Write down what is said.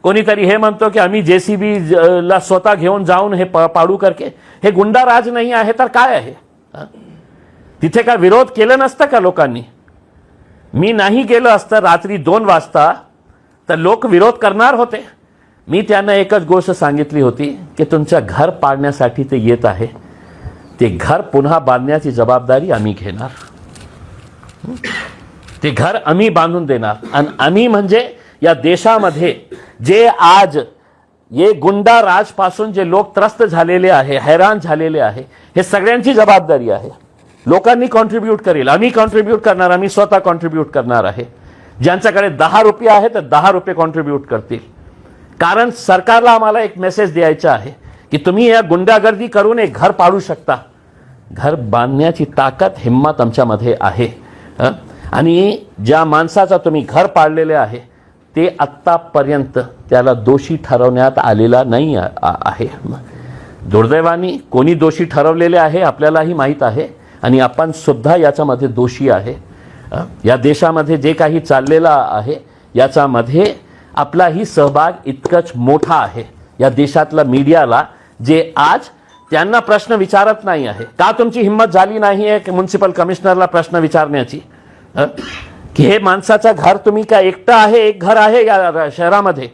कोणीतरी हे म्हणतो की आम्ही JCB ला स्वतः घेऊन जाऊन हे पाडू करके, हे गुंडा राज नाही आहे तर काय आहे? तिथे काय विरोध केलं नसतं का लोकांनी? मी नाही गेलो असतं रात्री 2 वाजता तर लोक विरोध करणार होते. मी त्यांना एकच गोष्ट सांगितली होती की तुमचं घर पाडण्यासाठी ते येत आहे, ते घर पुन्हा बांधण्याची जबाबदारी आम्ही घेणार. ते घर आम्ही बांधून देणार. आणि आम्ही म्हणजे या देशामध्ये जे आज ये गुंडा राज पासून जे लोक त्रस्त झालेले आहे, हैराण झालेले आहे, हे सगळ्यांची जबाबदारी आहे. लोकांनी कॉन्ट्रीब्यूट करेल, आम्ही कॉन्ट्रीब्यूट करणार, आम्ही स्वतः कॉन्ट्रीब्यूट करणार आहे. ज्यांच्याकडे 10 रुपये आहे तर 10 रुपये कॉन्ट्रीब्यूट करतील. कारण सरकारला आम्हाला एक मेसेज द्यायचा आहे की तुम्ही या गुंडागर्दी करून एक घर पाडू शकता. घर बांधण्याची ताकद, हिम्मत आमच्यामध्ये आहे. आणि ज्या माणसाचा तुम्ही घर पाडलेले आहे ते आत्तापर्यंत त्याला दोषी ठरवण्यात आलेला नाही आहे. दुर्दैवाने कोणी दोषी ठरवलेले आहे आपल्यालाही माहीत आहे आणि आपण सुद्धा याच्यामध्ये दोषी आहे. या देशामध्ये जे काही चाललेलं आहे याच्यामध्ये आपलाही सहभाग इतकंच मोठा आहे. या देशातल्या मीडियाला जे आज त्यांना प्रश्न विचारत नाही आहे, का तुमची हिंमत झाली नाही आहे की म्युनिसिपल कमिशनरला प्रश्न विचारण्याची की हे माणसाचं घर तुम्ही काय एकटं आहे, एक घर आहे या शहरामध्ये?